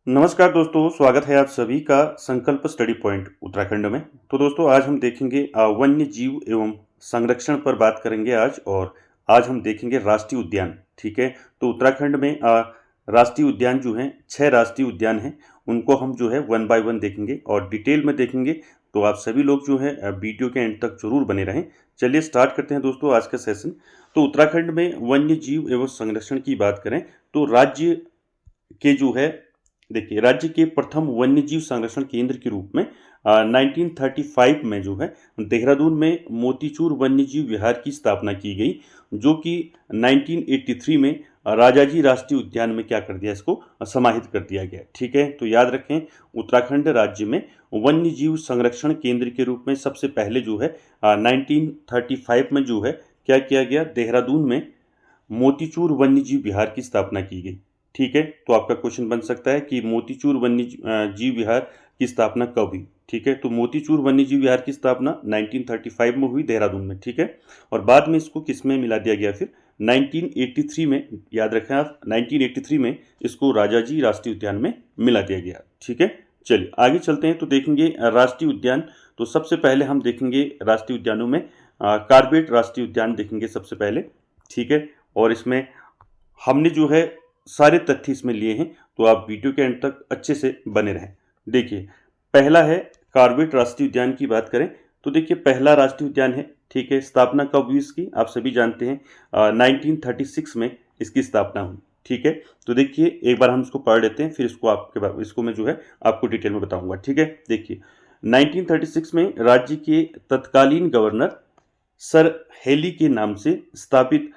नमस्कार दोस्तों, स्वागत है आप सभी का संकल्प स्टडी पॉइंट उत्तराखंड में। तो दोस्तों आज हम देखेंगे वन्य जीव एवं संरक्षण पर बात करेंगे आज। और आज हम देखेंगे राष्ट्रीय उद्यान। ठीक है, तो उत्तराखंड में राष्ट्रीय उद्यान जो हैं 6 राष्ट्रीय उद्यान हैं, उनको हम जो है वन बाय वन देखेंगे और डिटेल में देखेंगे। तो आप सभी लोग जो है वीडियो के एंड तक जरूर बने रहें। चलिए स्टार्ट करते हैं दोस्तों आज का सेशन। तो उत्तराखंड में वन्य जीव एवं संरक्षण की बात करें तो राज्य के जो है, देखिए, राज्य के प्रथम वन्यजीव संरक्षण केंद्र के रूप में 1935 में जो है देहरादून में मोतीचूर वन्यजीव विहार की स्थापना की गई, जो कि 1983 में राजाजी राष्ट्रीय उद्यान में क्या कर दिया, इसको समाहित कर दिया गया। ठीक है, तो याद रखें उत्तराखंड राज्य में वन्यजीव संरक्षण केंद्र के रूप में सबसे पहले जो है 1935 में जो है क्या किया गया, देहरादून में मोतीचूर वन्यजीव विहार की स्थापना की गई। ठीक है, तो आपका क्वेश्चन बन सकता है कि मोतीचूर वन्य जीव विहार की स्थापना कब हुई। ठीक है, तो मोतीचूर वन्यजीव विहार की स्थापना 1935 में हुई देहरादून में। ठीक है, और बाद में इसको किस में मिला दिया गया, फिर 1983 में, याद रखें आप, 1983 में इसको राजाजी राष्ट्रीय उद्यान में मिला दिया गया। ठीक है, चलिए आगे चलते हैं। तो देखेंगे राष्ट्रीय उद्यान। तो सबसे पहले हम देखेंगे राष्ट्रीय उद्यानों में कार्बेट राष्ट्रीय उद्यान देखेंगे सबसे पहले। ठीक है, और इसमें हमने जो है सारे तथ्य इसमें लिए हैं, तो आप वीडियो के एंड तक अच्छे से बने रहें। देखिए, पहला है कार्बेट राष्ट्रीय उद्यान की बात करें तो देखिए पहला राष्ट्रीय उद्यान है। ठीक है, स्थापना कब हुई इसकी, आप सभी जानते हैं 1936 में इसकी स्थापना हुई। ठीक है, तो देखिए एक बार हम इसको पढ़ लेते हैं, फिर इसको मैं जो है आपको डिटेल में बताऊंगा। ठीक है, देखिए 1936 में राज्य के तत्कालीन गवर्नर सर हेली के नाम से स्थापित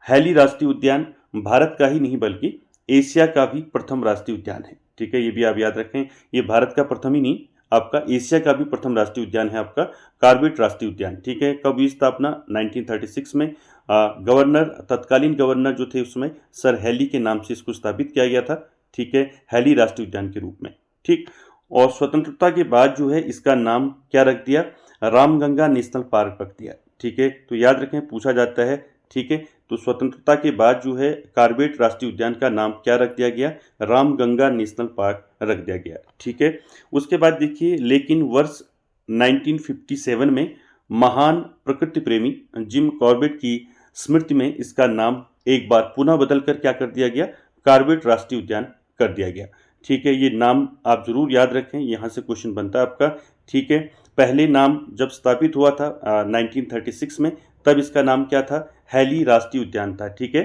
हेली राष्ट्रीय उद्यान भारत का ही नहीं बल्कि एशिया का भी प्रथम राष्ट्रीय उद्यान है। ठीक है, ये भी आप याद रखें, ये भारत का प्रथम ही नहीं, आपका एशिया का भी प्रथम राष्ट्रीय उद्यान है आपका कार्बेट राष्ट्रीय उद्यान। ठीक है, कब हुई स्थापना, 1936 में। तत्कालीन गवर्नर जो थे उसमें सर हेली के नाम से इसको स्थापित किया गया था। ठीक है, हेली राष्ट्रीय उद्यान के रूप में। ठीक, और स्वतंत्रता के बाद जो है इसका नाम क्या रख दिया, रामगंगा नेशनल पार्क रख दिया। ठीक है, तो याद रखें, पूछा जाता है। ठीक है, तो स्वतंत्रता के बाद जो है कार्बेट राष्ट्रीय उद्यान का नाम क्या रख दिया गया, रामगंगा नेशनल पार्क रख दिया गया। ठीक है, उसके बाद देखिए, लेकिन वर्ष 1957 में महान प्रकृति प्रेमी जिम कॉर्बेट की स्मृति में इसका नाम एक बार पुनः बदलकर क्या कर दिया गया, कार्बेट राष्ट्रीय उद्यान कर दिया गया। ठीक है, ये नाम आप जरूर याद रखें, यहाँ से क्वेश्चन बनता है आपका। ठीक है, पहले नाम जब स्थापित हुआ था 1936 में, तब इसका नाम क्या था, हेली राष्ट्रीय उद्यान था। ठीक है,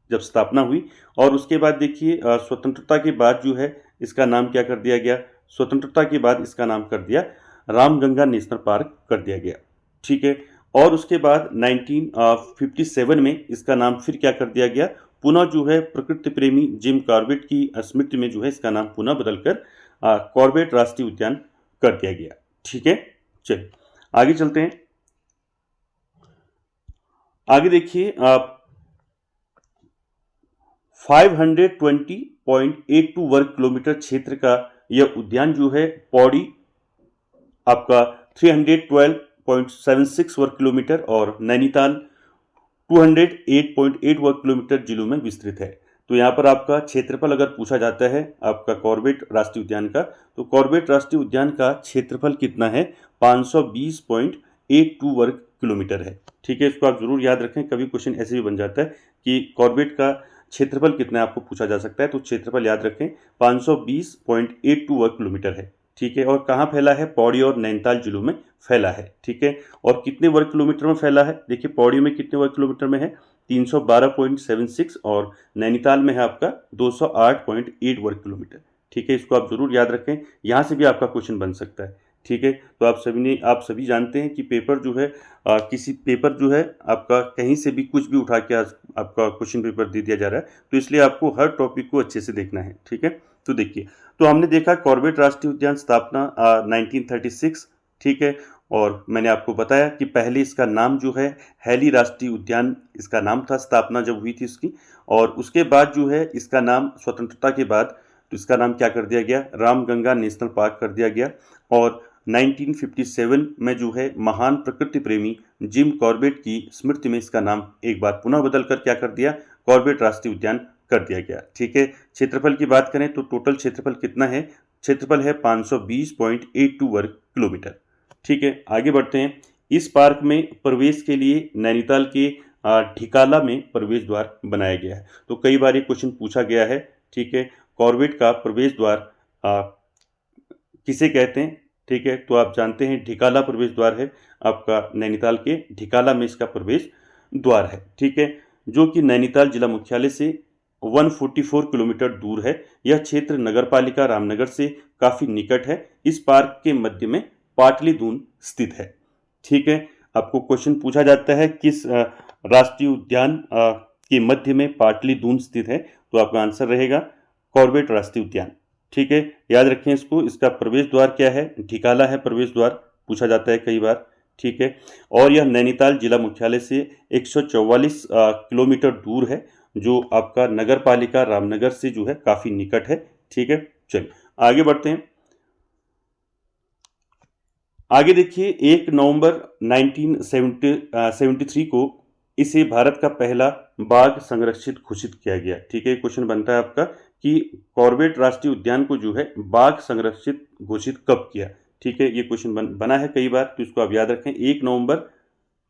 जब स्थापना हुई। और उसके बाद देखिए स्वतंत्रता के बाद जो है इसका नाम क्या कर दिया गया, स्वतंत्रता के बाद इसका नाम कर दिया रामगंगा नेशनल पार्क कर दिया गया। ठीक है, और उसके बाद 1957 में इसका नाम फिर क्या कर दिया गया, पुनः जो है प्रकृति प्रेमी जिम कॉर्बेट की स्मृति में जो है इसका नाम पुनः बदलकर कॉर्बेट राष्ट्रीय उद्यान कर दिया गया। ठीक है, चलिए आगे चलते हैं। आगे देखिए, 520.82 वर्ग किलोमीटर क्षेत्र का यह उद्यान जो है पौड़ी आपका 312.76 वर्ग किलोमीटर और नैनीताल 208.8 वर्ग किलोमीटर जिलों में विस्तृत है। तो यहाँ पर आपका क्षेत्रफल अगर पूछा जाता है आपका कॉर्बेट राष्ट्रीय उद्यान का, तो कॉर्बेट राष्ट्रीय उद्यान का क्षेत्रफल कितना है, 520.82 वर्ग किलोमीटर है। ठीक है, इसको आप जरूर याद रखें, कभी क्वेश्चन ऐसे भी बन जाता है कि कॉर्बेट का क्षेत्रफल कितना है आपको पूछा जा सकता है, तो क्षेत्रफल याद रखें 520.82 वर्ग किलोमीटर है। ठीक है, और कहाँ फैला है, पौड़ी और नैनीताल जिलों में फैला है। ठीक है, और कितने वर्ग किलोमीटर में फैला है, देखिए पौड़ी में कितने वर्ग किलोमीटर में है, 312.76 और नैनीताल में है आपका 208.8 वर्ग किलोमीटर। ठीक है, इसको आप जरूर याद रखें, यहाँ से भी आपका क्वेश्चन बन सकता है। ठीक है, तो आप सभी जानते हैं कि पेपर जो है किसी पेपर जो है आपका कहीं से भी कुछ भी उठा के आपका क्वेश्चन पेपर दे दिया जा रहा है, तो इसलिए आपको हर टॉपिक को अच्छे से देखना है। ठीक है, तो देखिए, तो हमने देखा कॉर्बेट राष्ट्रीय उद्यान स्थापना 1936। ठीक है, और मैंने आपको बताया कि पहले इसका नाम जो है हेली राष्ट्रीय उद्यान इसका नाम था, स्थापना जब हुई थी इसकी। और उसके बाद जो है इसका नाम स्वतंत्रता के बाद तो इसका नाम क्या कर दिया गया, रामगंगा नेशनल पार्क कर दिया गया। और 1957 में जो है महान प्रकृति प्रेमी जिम कॉर्बेट की स्मृति में इसका नाम एक बार पुनः बदलकर क्या कर दिया, कॉर्बेट राष्ट्रीय उद्यान कर दिया गया। ठीक है, क्षेत्रफल की बात करें तो टोटल क्षेत्रफल कितना है? क्षेत्रफल है 520.82 वर्ग किलोमीटर। ठीक है, आगे बढ़ते हैं। इस पार्क में प्रवेश के लिए नैनीताल के ढिकाला में प्रवेश द्वार बनाया गया है। तो कई बार ये क्वेश्चन पूछा गया है। ठीक है, कॉर्बेट का प्रवेश द्वार किसे कहते हैं? ठीक है, तो आप जानते हैं ढिकाला प्रवेश द्वार है आपका, नैनीताल के ढिकाला में इसका प्रवेश द्वार है। ठीक है, जो कि नैनीताल जिला मुख्यालय से 144 किलोमीटर दूर है। यह क्षेत्र नगरपालिका रामनगर से काफ़ी निकट है। इस पार्क के मध्य में पाटली दून स्थित है। ठीक है, आपको क्वेश्चन पूछा जाता है किस राष्ट्रीय उद्यान के मध्य में पाटली दून स्थित है, तो आपका आंसर रहेगा कॉर्बेट राष्ट्रीय उद्यान। ठीक है, याद रखें इसको। इसका प्रवेश द्वार क्या है? ढिकाला है प्रवेश द्वार, पूछा जाता है कई बार। ठीक है, और यह नैनीताल जिला मुख्यालय से 144 किलोमीटर दूर है, जो आपका नगर पालिका रामनगर से जो है काफ़ी निकट है। ठीक है, चलिए आगे बढ़ते हैं। आगे देखिए, 1 नवंबर 1973 को इसे भारत का पहला बाघ संरक्षित घोषित किया गया। ठीक है, क्वेश्चन बनता है आपका कि कॉर्बेट राष्ट्रीय उद्यान को जो है बाघ संरक्षित घोषित कब किया। ठीक है, ये क्वेश्चन बना है कई बार, तो इसको आप याद रखें। 1 नवंबर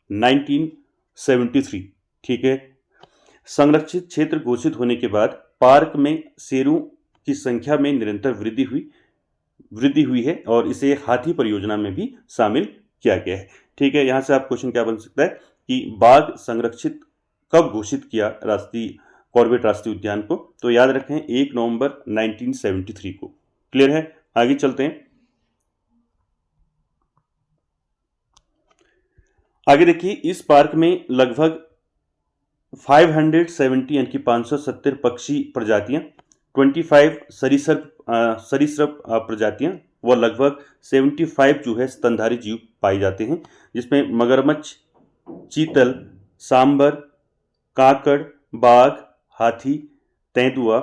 1973। ठीक है, संरक्षित क्षेत्र घोषित होने के बाद पार्क में शेरों की संख्या में निरंतर वृद्धि हुई है और इसे हाथी परियोजना में भी शामिल किया गया है। ठीक है, यहाँ से आप क्वेश्चन क्या बन सकता है कि बाघ संरक्षित कब घोषित किया कॉर्बेट राष्ट्रीय उद्यान को? तो याद रखें 1 नवंबर 1973 को। क्लियर है, आगे चलते हैं। आगे देखिए, इस पार्क में लगभग 570 यानी कि 570 पक्षी प्रजातियां, 25 सरीसृप प्रजातियां व लगभग 75 जो है स्तनधारी जीव पाए जाते हैं, जिसमें मगरमच्छ, चीतल, सांबर, काकड़, बाघ, हाथी, तेंदुआ,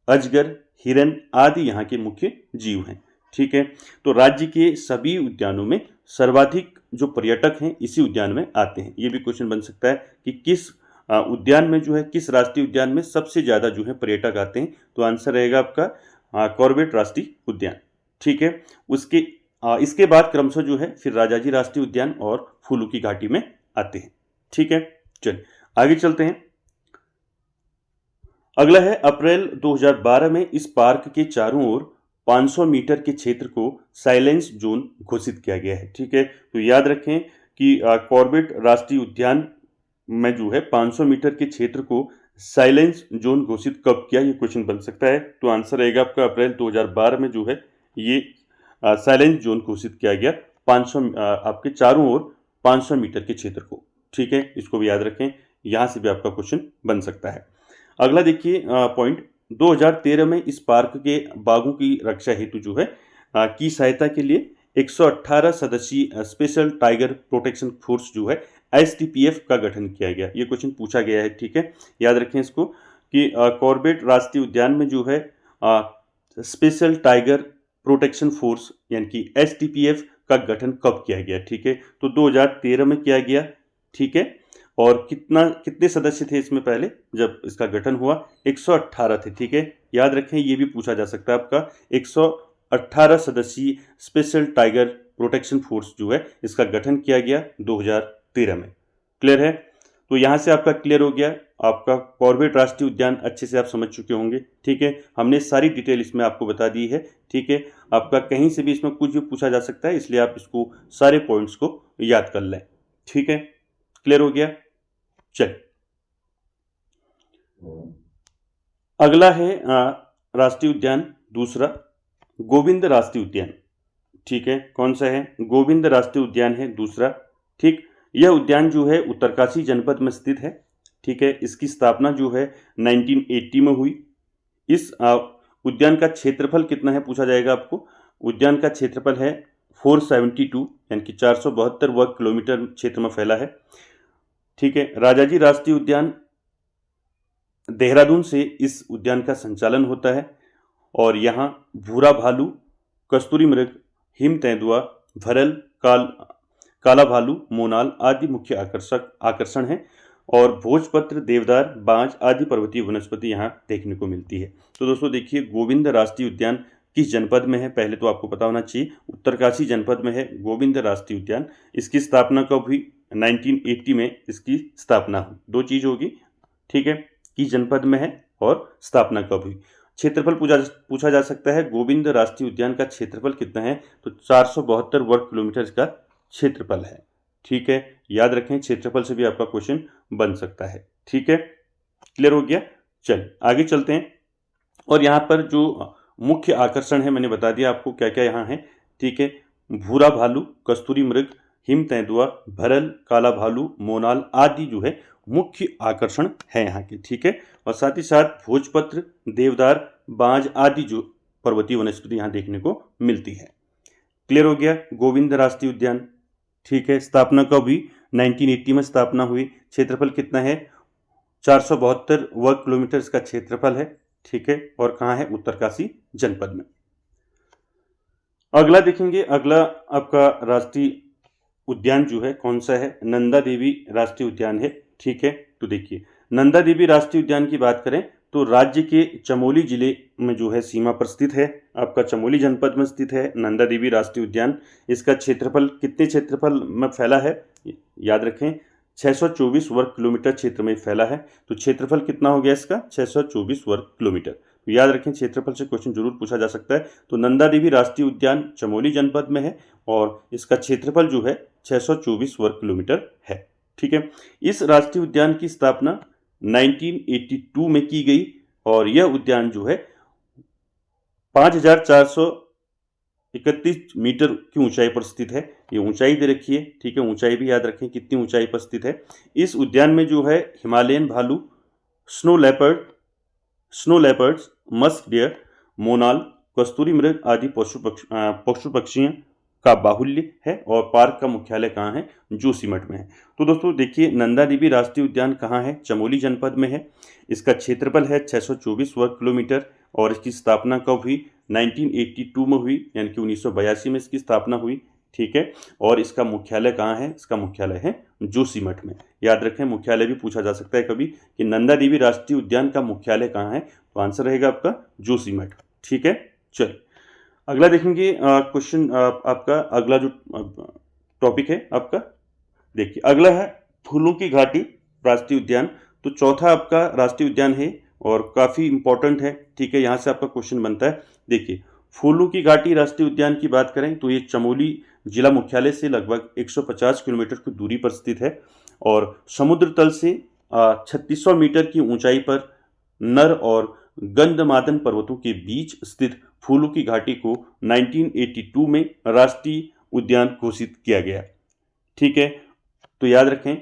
अजगर, हिरन आदि यहाँ के मुख्य जीव हैं। ठीक है, तो राज्य के सभी उद्यानों में सर्वाधिक जो पर्यटक हैं इसी उद्यान में आते हैं। ये भी क्वेश्चन बन सकता है कि किस उद्यान में जो है, किस राष्ट्रीय उद्यान में सबसे ज़्यादा जो है पर्यटक आते हैं, तो आंसर रहेगा आपका कॉर्बेट राष्ट्रीय उद्यान। ठीक है, इसके बाद क्रमशः जो है फिर राजाजी राष्ट्रीय उद्यान और फूलों की घाटी में आते हैं। ठीक है, चलिए आगे चलते हैं। अगला है, अप्रैल 2012 में इस पार्क के चारों ओर 500 मीटर के क्षेत्र को साइलेंस जोन घोषित किया गया है। ठीक है, तो याद रखें कि कॉर्बेट राष्ट्रीय उद्यान में जो है 500 मीटर के क्षेत्र को साइलेंस जोन घोषित कब किया, ये क्वेश्चन बन सकता है। तो आंसर रहेगा आपका अप्रैल 2012 में जो है ये साइलेंस जोन घोषित किया गया 500 आपके चारों ओर 500 मीटर के क्षेत्र को। ठीक है, इसको भी याद रखें, यहाँ से भी आपका क्वेश्चन बन सकता है। अगला देखिए पॉइंट, 2013 में इस पार्क के बाघों की रक्षा हेतु जो है की सहायता के लिए 118 सदस्यीय स्पेशल टाइगर प्रोटेक्शन फोर्स जो है STPF का गठन किया गया। ये क्वेश्चन पूछा गया है। ठीक है, याद रखें इसको कि कॉर्बेट राष्ट्रीय उद्यान में जो है स्पेशल टाइगर प्रोटेक्शन फोर्स यानी कि STPF का गठन कब किया गया। ठीक है, तो 2013 में किया गया। ठीक है, और कितने सदस्य थे इसमें पहले जब इसका गठन हुआ? 118 थे। ठीक है, याद रखें, ये भी पूछा जा सकता है आपका 118 सदस्यीय स्पेशल टाइगर प्रोटेक्शन फोर्स जो है इसका गठन किया गया 2013 में। क्लियर है, तो यहाँ से आपका क्लियर हो गया। आपका कॉर्बेट राष्ट्रीय उद्यान अच्छे से आप समझ चुके होंगे। ठीक है, हमने सारी डिटेल इसमें आपको बता दी है। ठीक है, आपका कहीं से भी इसमें कुछ भी पूछा जा सकता है, इसलिए आप इसको सारे पॉइंट्स को याद कर लें। ठीक है, क्लियर हो गया। चल, अगला है राष्ट्रीय उद्यान दूसरा, गोविंद राष्ट्रीय उद्यान। ठीक है, कौन सा है? गोविंद राष्ट्रीय उद्यान है दूसरा। ठीक, यह उद्यान जो है उत्तरकाशी जनपद में स्थित है। ठीक है, इसकी स्थापना जो है 1980 में हुई। इस उद्यान का क्षेत्रफल कितना है पूछा जाएगा आपको। उद्यान का क्षेत्रफल है 472 यानी कि 472 वर्ग किलोमीटर क्षेत्र में फैला है। ठीक है, राजाजी राष्ट्रीय उद्यान देहरादून से इस उद्यान का संचालन होता है और यहाँ भूरा भालू, कस्तूरी मृग, हिम तेंदुआ, भरल, काला भालू, मोनाल आदि मुख्य आकर्षण हैं और भोजपत्र, देवदार, बांज आदि पर्वतीय वनस्पति यहाँ देखने को मिलती है। तो दोस्तों देखिए, गोविंद राष्ट्रीय उद्यान किस जनपद में है, पहले तो आपको पता होना चाहिए। उत्तरकाशी जनपद में है गोविंद राष्ट्रीय उद्यान। इसकी स्थापना कब हुई? 1980 में इसकी स्थापना हुई। दो चीज होगी, ठीक है, किस जनपद में है और स्थापना कब हुई। क्षेत्रफल पूछा जा सकता है। गोविंद राष्ट्रीय उद्यान का क्षेत्रफल कितना है? तो 472 वर्ग किलोमीटर इसका क्षेत्रफल है। ठीक है, याद रखें, क्षेत्रफल से भी आपका क्वेश्चन बन सकता है। ठीक है, क्लियर हो गया। चलिए आगे चलते हैं। और यहाँ पर जो मुख्य आकर्षण है मैंने बता दिया आपको क्या क्या यहाँ है। ठीक है, भूरा भालू, कस्तूरी मृग, हिम तेंदुआ, भरल, काला भालू, मोनाल आदि जो है मुख्य आकर्षण है यहाँ के। ठीक है, और साथ ही साथ भोजपत्र, देवदार, बांज आदि जो पर्वतीय वनस्पति यहाँ देखने को मिलती है। क्लियर हो गया। गोविंद राष्ट्रीय उद्यान, ठीक है, स्थापना कब हुई? 1980 में स्थापना हुई। क्षेत्रफल कितना है? 472 वर्ग किलोमीटर इसका क्षेत्रफल है। ठीक है, और कहाँ है? उत्तरकाशी जनपद में। अगला देखेंगे, अगला आपका राष्ट्रीय उद्यान जो है कौन सा है? नंदा देवी राष्ट्रीय उद्यान है। ठीक है, तो देखिए, नंदा देवी राष्ट्रीय उद्यान की बात करें तो राज्य के चमोली जिले में जो है सीमा पर स्थित है। आपका चमोली जनपद में स्थित है नंदा देवी राष्ट्रीय उद्यान। इसका क्षेत्रफल कितने क्षेत्रफल में फैला है? याद रखें, 624 वर्ग किलोमीटर क्षेत्र में फैला है। तो क्षेत्रफल कितना हो गया इसका? 624 वर्ग किलोमीटर। तो याद रखें, क्षेत्रफल से क्वेश्चन जरूर पूछा जा सकता है। तो नंदा देवी राष्ट्रीय उद्यान चमोली जनपद में है और इसका क्षेत्रफल जो है 624 वर्ग किलोमीटर है। ठीक है, इस राष्ट्रीय उद्यान की स्थापना 1982 में की गई और यह उद्यान जो है 5431 मीटर की ऊंचाई पर स्थित है। ये ऊंचाई दे रखी है। ठीक है, ऊंचाई भी याद रखें कितनी ऊंचाई पर स्थित है। इस उद्यान में जो है हिमालयन भालू, स्नो लेपर्ड्स, मस्क डियर, मोनाल, कस्तूरी मृग आदि पशु पक्षियों का बाहुल्य है। और पार्क का मुख्यालय कहाँ है? जोशीमठ में है। तो दोस्तों देखिए, नंदा देवी राष्ट्रीय उद्यान कहाँ है? चमोली जनपद में है। इसका क्षेत्रफल है 624 वर्ग किलोमीटर और इसकी स्थापना कब हुई? 1982 में हुई, यानी कि 1982 में इसकी स्थापना हुई। ठीक है, और इसका मुख्यालय कहाँ है? इसका मुख्यालय है जोशीमठ में। याद रखें, मुख्यालय भी पूछा जा सकता है कभी कि नंदा देवी राष्ट्रीय उद्यान का मुख्यालय कहाँ है। तो आंसर रहेगा आपका जोशीमठ। ठीक है, चलिए अगला देखेंगे क्वेश्चन। आपका अगला जो टॉपिक है आपका, देखिए अगला है फूलों की घाटी राष्ट्रीय उद्यान। तो चौथा आपका राष्ट्रीय उद्यान है और काफ़ी इंपॉर्टेंट है। ठीक है, यहाँ से आपका क्वेश्चन बनता है। देखिए, फूलों की घाटी राष्ट्रीय उद्यान की बात करें तो ये चमोली जिला मुख्यालय से लगभग 150 किलोमीटर की दूरी पर स्थित है और समुद्र तल से 3600 मीटर की ऊंचाई पर नर और गंधमादन पर्वतों के बीच स्थित फूलों की घाटी को 1982 में राष्ट्रीय उद्यान घोषित किया गया। ठीक है, तो याद रखें,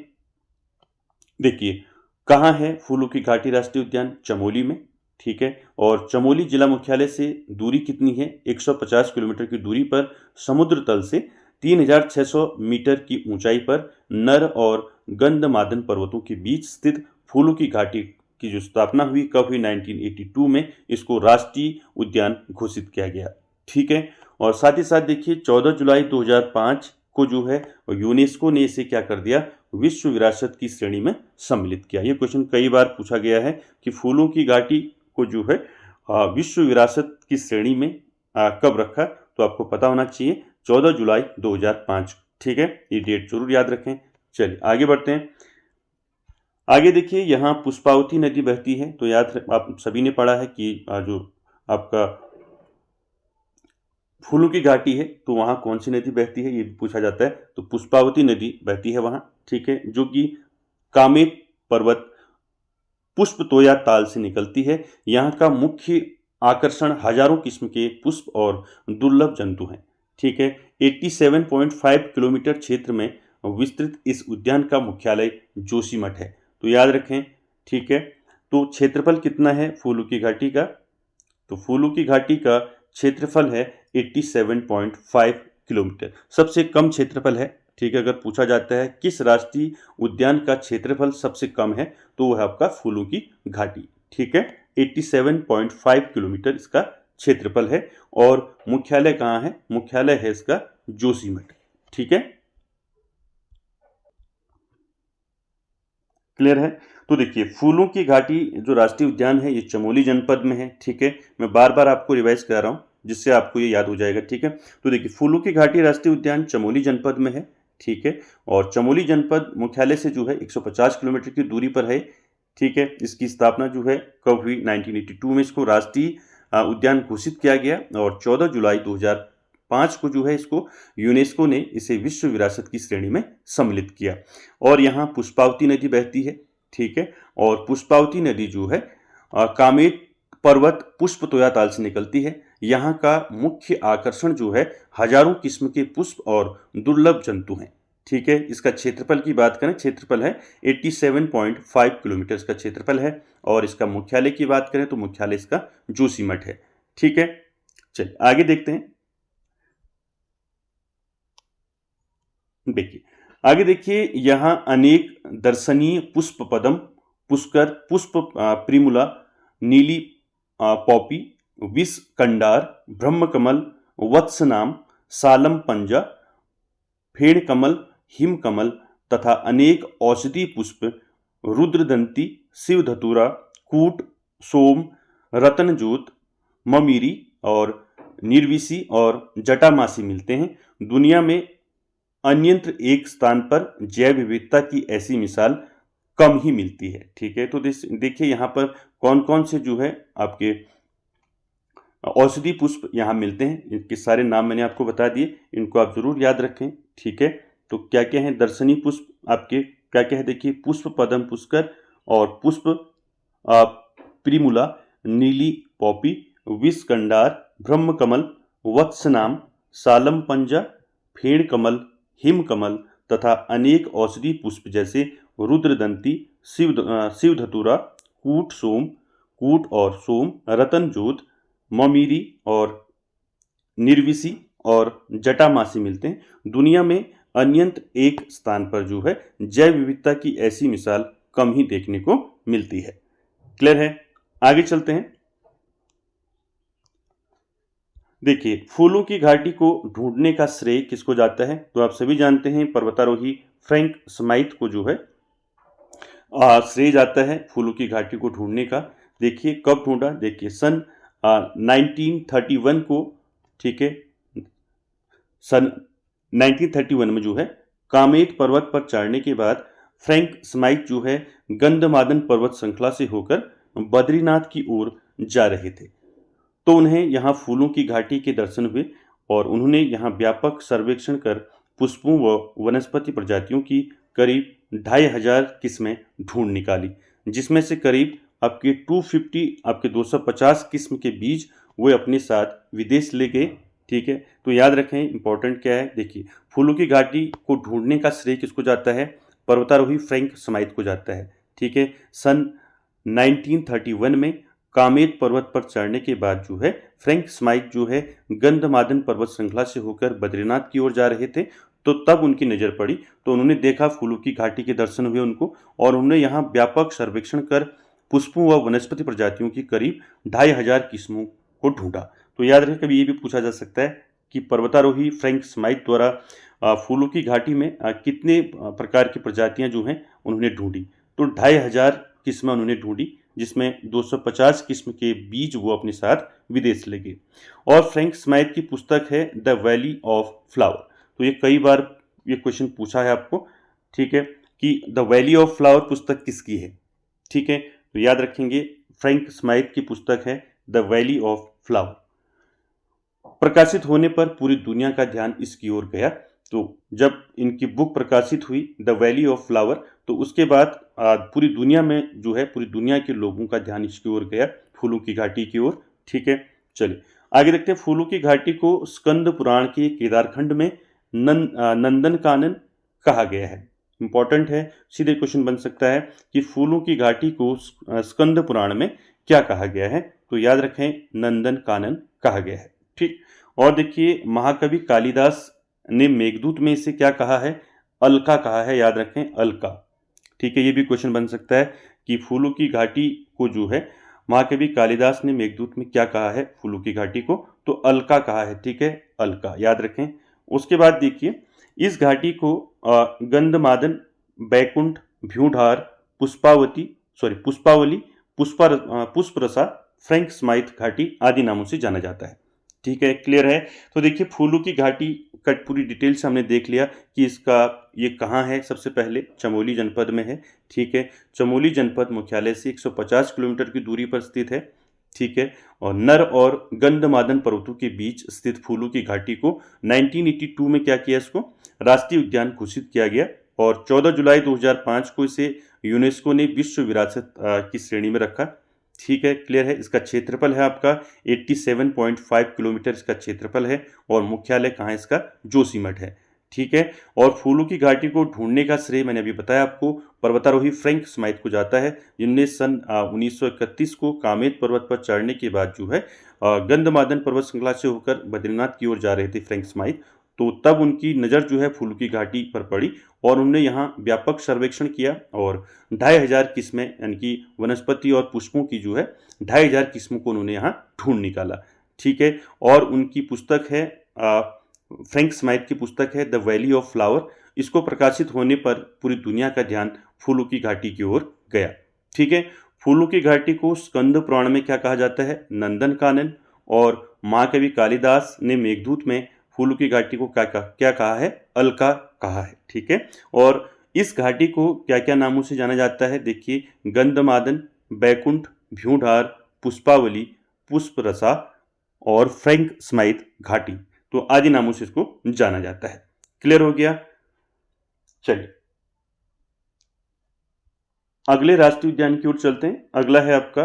देखिए कहाँ है फूलों की घाटी राष्ट्रीय उद्यान? चमोली में। ठीक है, और चमोली जिला मुख्यालय से दूरी कितनी है? 150 किलोमीटर की दूरी पर समुद्र तल से 3600 मीटर की ऊंचाई पर नर और गंधमादन पर्वतों के बीच स्थित फूलों की घाटी की जो स्थापना हुई कब हुई? 1982 में इसको राष्ट्रीय उद्यान घोषित किया गया। ठीक है, और साथ ही साथ देखिए 14 जुलाई 2005 को जो है यूनेस्को ने इसे क्या कर दिया? विश्व विरासत की श्रेणी में सम्मिलित किया। ये क्वेश्चन कई बार पूछा गया है कि फूलों की घाटी को जो है विश्व विरासत की श्रेणी में कब रखा? तो आपको पता होना चाहिए 14 जुलाई 2005। ठीक है, ये डेट जरूर याद रखें। चलिए आगे बढ़ते हैं। आगे देखिए, यहाँ पुष्पावती नदी बहती है। तो याद आप सभी ने पढ़ा है कि जो आपका फूलों की घाटी है तो वहाँ कौन सी नदी बहती है, ये भी पूछा जाता है। तो पुष्पावती नदी बहती है वहाँ। ठीक है, जो कि कामेट पर्वत पुष्प तोया ताल से निकलती है। यहाँ का मुख्य आकर्षण हजारों किस्म के पुष्प और दुर्लभ जंतु हैं। ठीक है, 87.5 किलोमीटर क्षेत्र में विस्तृत इस उद्यान का मुख्यालय जोशीमठ है। तो याद रखें। ठीक है, तो क्षेत्रफल कितना है फूलों की घाटी का? तो फूलों की घाटी का क्षेत्रफल है 87.5 किलोमीटर, सबसे कम क्षेत्रफल है। ठीक है, अगर पूछा जाता है किस राष्ट्रीय उद्यान का क्षेत्रफल सबसे कम है तो वह आपका फूलों की घाटी। ठीक है, 87.5 किलोमीटर इसका क्षेत्रफल है और मुख्यालय कहाँ है? मुख्यालय है इसका जोशीमठ। ठीक है, क्लियर है। तो देखिए फूलों की घाटी जो राष्ट्रीय उद्यान है ये चमोली जनपद में है, ठीक है। मैं बार बार आपको रिवाइज करा रहा हूँ जिससे आपको ये याद हो जाएगा, ठीक है। तो देखिए फूलों की घाटी राष्ट्रीय उद्यान चमोली जनपद में है, ठीक है। और चमोली जनपद मुख्यालय से जो है 150 किलोमीटर की दूरी पर है, ठीक है। इसकी स्थापना जो है कब हुई, 1982 में इसको राष्ट्रीय उद्यान घोषित किया गया और 14 जुलाई 2005 को जो है इसको यूनेस्को ने इसे विश्व विरासत की श्रेणी में सम्मिलित किया। और यहाँ पुष्पावती नदी बहती है, ठीक है। और पुष्पावती नदी जो है कामेट पर्वत पुष्प तोया ताल से निकलती है। यहाँ का मुख्य आकर्षण जो है हजारों किस्म के पुष्प और दुर्लभ जंतु हैं, ठीक है। इसका क्षेत्रफल की बात करें, क्षेत्रफल है 87.5 किलोमीटर इसका क्षेत्रफल है। और इसका मुख्यालय की बात करें तो मुख्यालय इसका जोशीमठ है, ठीक है। चलिए आगे देखते हैं। देखिए आगे देखिए यहाँ अनेक दर्शनीय पुष्प पदम, पुष्कर, पुष्प प्रिमुला, नीली पॉपी, विष कंडार, ब्रह्मकमल, वत्सनाम, सालम पंजा, फेड़ कमल, हिम कमल तथा अनेक औषधि पुष्प, रुद्रदंती, शिव धतूरा, कूट, सोम, रतनजोत, ममीरी और निर्विशी और जटामासी मिलते हैं। दुनिया में अन्यत्र एक स्थान पर जैव विविधता की ऐसी मिसाल कम ही मिलती है, ठीक है। तो देखिए यहाँ पर कौन कौन से जो है आपके औषधि पुष्प यहाँ मिलते हैं, इनके सारे नाम मैंने आपको बता दिए, इनको आप जरूर याद रखें, ठीक है। तो क्या क्या है दर्शनीय पुष्प आपके, क्या क्या है देखिए, पुष्प पदम पुष्कर और पुष्प प्रिमुला, नीली पॉपी, विष कंडार, ब्रह्म कमल, वत्सनाम, सालम पंजा, फेड़ कमल, हिम कमल तथा अनेक औषधि पुष्प जैसे रुद्रदंती, शिव धतूरा, कूट और सोम, रतनजोत, ममीरी और निर्विशी और जटामासी मिलते हैं। दुनिया में अन्यत्र एक स्थान पर जो है जैव विविधता की ऐसी मिसाल कम ही देखने को मिलती है। क्लियर है। आगे चलते हैं। देखिए फूलों की घाटी को ढूंढने का श्रेय किसको जाता है, तो आप सभी जानते हैं पर्वतारोही फ्रैंक स्माइथ को जो है श्रेय जाता है फूलों की घाटी को ढूंढने का। देखिए कब ढूंढा, देखिए सन 1931 को, ठीक है। सन 1931 में जो है कामेट पर्वत पर चढ़ने के बाद फ्रैंक स्माइथ जो है गंधमादन पर्वत श्रृंखला से होकर बद्रीनाथ की ओर जा रहे थे। तो उन्हें यहाँ फूलों की घाटी के दर्शन हुए और उन्होंने यहाँ व्यापक सर्वेक्षण कर पुष्पों व वनस्पति प्रजातियों की करीब 2500 किस्में ढूंढ निकाली, जिसमें से करीब आपके 250 किस्म के बीज वे अपने साथ विदेश ले गए, ठीक है। तो याद रखें इंपॉर्टेंट क्या है, देखिए फूलों की घाटी को ढूंढने का श्रेय किसको जाता है, पर्वतारोही फ्रैंक स्माइथ को जाता है, ठीक है। सन 1931 में कामेट पर्वत पर चढ़ने के बाद जो है फ्रैंक स्माइथ जो है गंधमादन पर्वत श्रृंखला से होकर बद्रीनाथ की ओर जा रहे थे। तो तब उनकी नज़र पड़ी तो उन्होंने देखा फूलों की घाटी के दर्शन हुए उनको, और उन्होंने यहाँ व्यापक सर्वेक्षण कर पुष्पों व वनस्पति प्रजातियों की करीब 2500 किस्मों को ढूंढा। तो याद रखें कभी ये भी पूछा जा सकता है कि पर्वतारोही फ्रैंक स्माइथ द्वारा फूलों की घाटी में कितने प्रकार की प्रजातियां जो हैं उन्होंने ढूंढी, तो 2500 किस्में उन्होंने ढूंढी, जिसमें 250 किस्म के बीज वो अपने साथ विदेश ले गए। और फ्रैंक स्माइथ की पुस्तक है द वैली ऑफ फ्लावर। तो ये कई बार ये क्वेश्चन पूछा है आपको, ठीक है, कि द वैली ऑफ फ्लावर पुस्तक किसकी है, ठीक है। तो याद रखेंगे फ्रैंक स्माइथ की पुस्तक है द वैली ऑफ फ्लावर। प्रकाशित होने पर पूरी दुनिया का ध्यान इसकी ओर गया। तो जब इनकी बुक प्रकाशित हुई द वैली ऑफ फ्लावर, तो उसके बाद पूरी दुनिया में जो है पूरी दुनिया के लोगों का ध्यान इसकी ओर गया, फूलों की घाटी की ओर, ठीक है। चलिए आगे देखते हैं। फूलों की घाटी को स्कंद पुराण के केदारखंड में नंदनकानन कहा गया है। इंपॉर्टेंट है, सीधे क्वेश्चन बन सकता है कि फूलों की घाटी को स्कंद पुराण में क्या कहा गया है, तो याद रखें नंदनकानन कहा गया है, ठीक। और देखिए महाकवि कालिदास ने मेघदूत में इसे क्या कहा है, अलका कहा है, याद रखें अलका, ठीक है। ये भी क्वेश्चन बन सकता है कि फूलों की घाटी को जो है महाकवि कालिदास ने मेघदूत में क्या कहा है फूलों की घाटी को, तो अलका कहा है, ठीक है, अलका, याद रखें। उसके बाद देखिए इस घाटी को गंधमादन, बैकुंठ, भ्यूढार, पुष्पावली, पुष्परसा, फ्रैंक स्माइथ घाटी आदि नामों से जाना जाता है। ठीक है, क्लियर है। तो देखिए फूलों की घाटी का पूरी डिटेल से हमने देख लिया कि इसका ये कहाँ है। सबसे पहले चमोली जनपद में है। ठीक है, चमोली जनपद मुख्यालय से 150 किलोमीटर की दूरी पर स्थित है। ठीक है, और नर और गंधमादन पर्वतों के बीच स्थित फूलों की घाटी को 1982 में क्या किया, इसको राष्ट्रीय उद्यान घोषित किया गया और 14 जुलाई 2005 को इसे यूनेस्को ने विश्व विरासत की श्रेणी में रखा। ठीक है, क्लियर है। इसका क्षेत्रफल है आपका 87.5 किलोमीटर इसका क्षेत्रफल है और मुख्यालय कहाँ है इसका, जोशीमठ है। ठीक है, और फूलों की घाटी को ढूंढने का श्रेय मैंने अभी बताया आपको पर्वतारोही फ्रैंक स्माइथ को जाता है, जिनने सन 1931 को कामेत पर्वत पर चढ़ने के बाद जो है गंधमादन पर्वत श्रृंखला से होकर बद्रीनाथ की ओर जा रहे थे फ्रैंक स्माइथ। तो तब उनकी नज़र जो है फूलों की घाटी पर पड़ी और उन्होंने यहाँ व्यापक सर्वेक्षण किया और 2500 किस्में यानी कि वनस्पति और पुष्पों की जो है 2500 किस्मों को उन्होंने यहाँ ढूंढ निकाला। ठीक है, और उनकी पुस्तक है फ्रैंक स्माइथ की पुस्तक है द वैली ऑफ फ्लावर। इसको प्रकाशित होने पर पूरी दुनिया का ध्यान फूलों की घाटी की ओर गया। ठीक है, फूलों की घाटी को स्कंद पुराण में क्या कहा जाता है, नंदन कानन, और महाकवि कालिदास ने मेघदूत में फूलों की घाटी को क्या कहा है, अलका कहा है। ठीक है, और इस घाटी को क्या क्या नामों से जाना जाता है, देखिए गंधमादन, बैकुंठ, भ्यूढार, पुष्पावली, पुष्परसा और फ्रैंक स्माइथ घाटी, तो आदि नामों से इसको जाना जाता है। क्लियर हो गया। चलिए अगले राष्ट्रीय उद्यान की ओर चलते हैं। अगला है आपका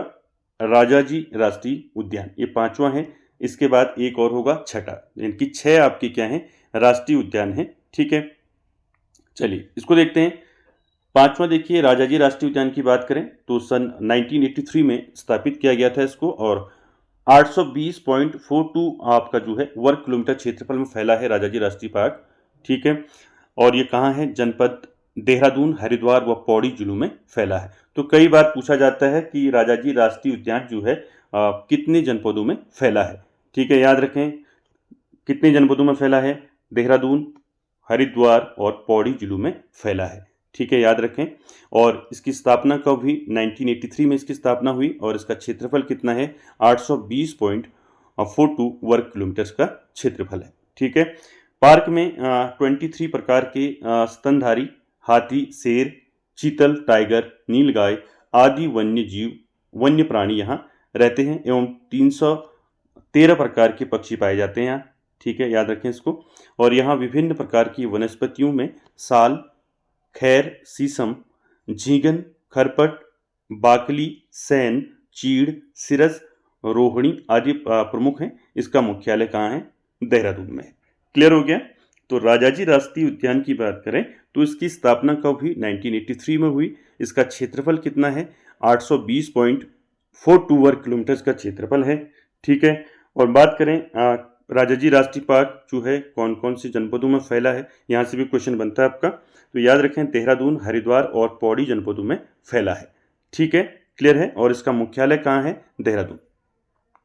राजाजी राष्ट्रीय उद्यान, ये 5वां है। इसके बाद एक और होगा छठा, इनकी 6 आपकी क्या है, राष्ट्रीय उद्यान है। ठीक है, चलिए इसको देखते हैं। 5वां देखिए राजाजी राष्ट्रीय उद्यान की बात करें तो सन 1983 में स्थापित किया गया था इसको और 820.42 आपका जो है वर्ग किलोमीटर क्षेत्रफल में फैला है राजाजी राष्ट्रीय पार्क। ठीक है, और ये कहाँ है, जनपद देहरादून, हरिद्वार व पौड़ी जिलों में फैला है। तो कई बार पूछा जाता है कि राजाजी राष्ट्रीय उद्यान जो है कितने जनपदों में फैला है। ठीक है, याद रखें कितने जनपदों में फैला है, देहरादून, हरिद्वार और पौड़ी जिलों में फैला है। ठीक है, याद रखें। और इसकी स्थापना कब हुई, 1983 में इसकी स्थापना हुई और इसका क्षेत्रफल कितना है, 820.42 वर्ग किलोमीटर का क्षेत्रफल है। ठीक है, पार्क में 23 प्रकार के स्तनधारी हाथी, शेर, चीतल, टाइगर, नीलगाय आदि वन्य प्राणी यहाँ रहते हैं एवं 313 प्रकार के पक्षी पाए जाते हैं यहाँ। ठीक है, याद रखें इसको। और यहाँ विभिन्न प्रकार की वनस्पतियों में साल, खैर, शीशम, झींगन, खरपट, बाकली, सैन, चीड़, सिरस, रोहिणी आदि प्रमुख हैं। इसका मुख्यालय कहाँ है, देहरादून में है। क्लियर हो गया। तो राजाजी राष्ट्रीय उद्यान की बात करें तो इसकी स्थापना कब हुई, 1983 में हुई। इसका क्षेत्रफल कितना है, 820.42 वर्ग किलोमीटर का क्षेत्रफल है। ठीक है, और बात करें राजाजी राष्ट्रीय पार्क जो है कौन कौन से जनपदों में फैला है, यहाँ से भी क्वेश्चन बनता है आपका। तो याद रखें देहरादून, हरिद्वार और पौड़ी जनपदों में फैला है। ठीक है, क्लियर है। और इसका मुख्यालय कहाँ है, देहरादून।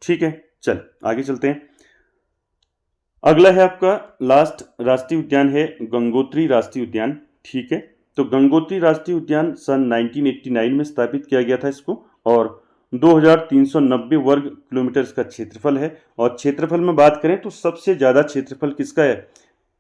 ठीक है, चल आगे चलते हैं। अगला है आपका लास्ट राष्ट्रीय उद्यान है गंगोत्री राष्ट्रीय उद्यान। ठीक है, तो गंगोत्री राष्ट्रीय उद्यान सन 1989 में स्थापित किया गया था इसको और 2390 वर्ग किलोमीटर इसका क्षेत्रफल है। और क्षेत्रफल में बात करें तो सबसे ज़्यादा क्षेत्रफल किसका है,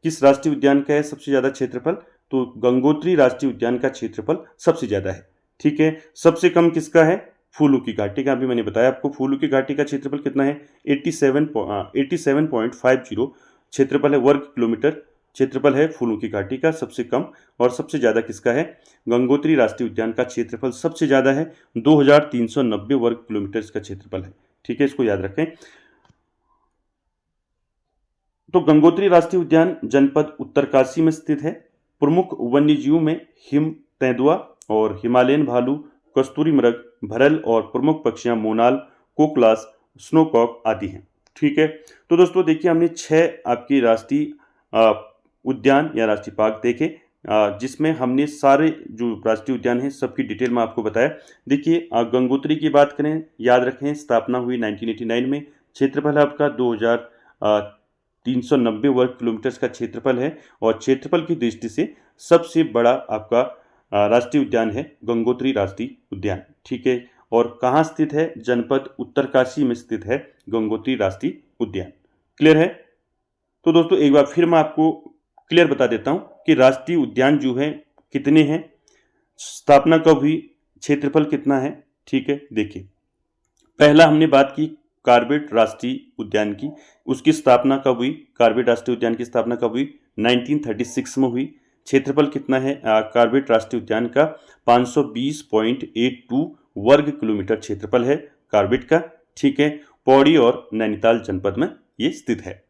किस राष्ट्रीय उद्यान का है सबसे ज़्यादा क्षेत्रफल, तो गंगोत्री राष्ट्रीय उद्यान का क्षेत्रफल सबसे ज़्यादा है। ठीक है, सबसे कम किसका है, फूलों की घाटी का। अभी मैंने बताया आपको फूलों की घाटी का क्षेत्रफल कितना है, 87.50 क्षेत्रफल है, वर्ग किलोमीटर क्षेत्रफल है फूलों की घाटी का सबसे कम। और सबसे ज़्यादा किसका है, गंगोत्री राष्ट्रीय उद्यान का क्षेत्रफल सबसे ज़्यादा है, 2390 वर्ग किलोमीटर इसका क्षेत्रफल है। ठीक है, इसको याद रखें। तो गंगोत्री राष्ट्रीय उद्यान जनपद उत्तरकाशी में स्थित है। प्रमुख वन्यजीवों में हिम तेंदुआ और हिमालयन भालू, कस्तूरी मृग, भरल और प्रमुख पक्षियां मोनाल, कोकलास, स्नोकॉक आदि हैं। ठीक है, तो दोस्तों देखिए हमने 6 आपकी राष्ट्रीय उद्यान या राष्ट्रीय पार्क देखे जिसमें हमने सारे जो राष्ट्रीय उद्यान हैं सबकी डिटेल में आपको बताया। देखिए गंगोत्री की बात करें, याद रखें स्थापना हुई 1989 में। क्षेत्रफल आपका 2390 वर्ग किलोमीटर का क्षेत्रफल है और क्षेत्रफल की दृष्टि से सबसे बड़ा आपका राष्ट्रीय उद्यान है गंगोत्री राष्ट्रीय उद्यान, ठीक है। और कहाँ स्थित है? जनपद उत्तरकाशी में स्थित है गंगोत्री राष्ट्रीय उद्यान। क्लियर है? तो दोस्तों एक बार फिर मैं आपको क्लियर बता देता हूँ कि राष्ट्रीय उद्यान जो है कितने हैं, स्थापना कब हुई, क्षेत्रफल कितना है, ठीक है। देखिए, पहला हमने बात की कॉर्बेट राष्ट्रीय उद्यान की, उसकी स्थापना कब हुई? कॉर्बेट राष्ट्रीय उद्यान की स्थापना कब हुई? 1936 में हुई। क्षेत्रफल कितना है कॉर्बेट राष्ट्रीय उद्यान का? 520.82 वर्ग किलोमीटर क्षेत्रफल है कॉर्बेट का, ठीक है। पौड़ी और नैनीताल जनपद में ये स्थित है।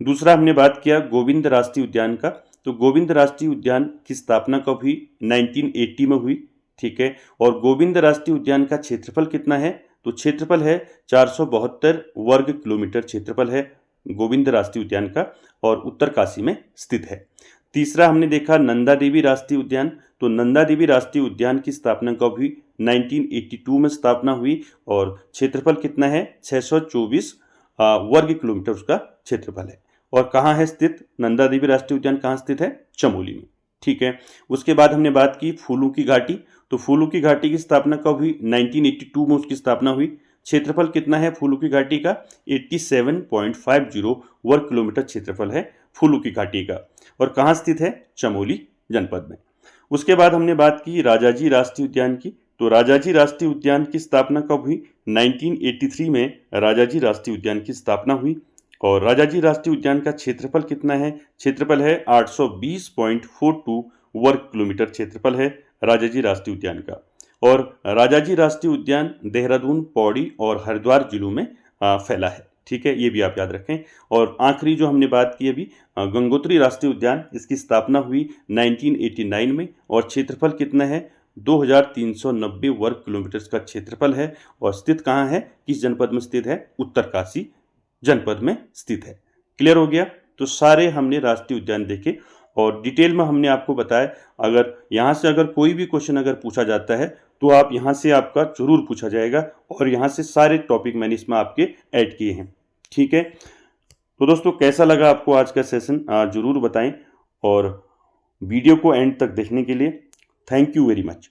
दूसरा हमने बात किया गोविंद राष्ट्रीय उद्यान का, तो गोविंद राष्ट्रीय उद्यान की स्थापना कब हुई? 1980 में हुई, ठीक है। और गोविंद राष्ट्रीय उद्यान का क्षेत्रफल कितना है? तो क्षेत्रफल है 472 वर्ग किलोमीटर क्षेत्रफल है गोविंद राष्ट्रीय उद्यान का और उत्तरकाशी में स्थित है। तीसरा हमने देखा नंदा देवी राष्ट्रीय उद्यान, तो नंदा देवी राष्ट्रीय उद्यान की स्थापना कब हुई? 1982 में स्थापना हुई और क्षेत्रफल कितना है? 624 वर्ग किलोमीटर उसका क्षेत्रफल है। और कहाँ है स्थित नंदा देवी राष्ट्रीय उद्यान? कहाँ स्थित है? चमोली में, ठीक है। उसके बाद हमने बात की फूलों की घाटी, तो फूलों की घाटी की स्थापना कब हुई? 1982 में उसकी स्थापना हुई। क्षेत्रफल कितना है फूलों की घाटी का? 87.50 वर्ग किलोमीटर क्षेत्रफल है फूलों की घाटी का। और कहाँ स्थित है? चमोली जनपद में। उसके बाद हमने बात की राजाजी राष्ट्रीय उद्यान की, तो राजाजी राष्ट्रीय उद्यान की स्थापना कब हुई? 1983 में राजाजी राष्ट्रीय उद्यान की स्थापना हुई। और राजाजी राष्ट्रीय उद्यान का क्षेत्रफल कितना है? क्षेत्रफल है 820.42 वर्ग किलोमीटर क्षेत्रफल है राजाजी राष्ट्रीय उद्यान का। और राजाजी राष्ट्रीय उद्यान देहरादून, पौड़ी और हरिद्वार जिलों में फैला है, ठीक है। ये भी आप याद रखें। और आखिरी जो हमने बात की अभी गंगोत्री राष्ट्रीय उद्यान, इसकी स्थापना हुई 1989 में और क्षेत्रफल कितना है? 2390 वर्ग किलोमीटर का क्षेत्रफल है। और स्थित कहाँ है? किस जनपद में स्थित है? उत्तरकाशी जनपद में स्थित है। क्लियर हो गया? तो सारे हमने राष्ट्रीय उद्यान देखे और डिटेल में हमने आपको बताया। अगर यहाँ से अगर कोई भी क्वेश्चन अगर पूछा जाता है तो आप यहाँ से आपका जरूर पूछा जाएगा और यहाँ से सारे टॉपिक मैंने इसमें आपके ऐड किए हैं, ठीक है। तो दोस्तों कैसा लगा आपको आज का सेशन जरूर बताएं और वीडियो को एंड तक देखने के लिए थैंक यू वेरी मच।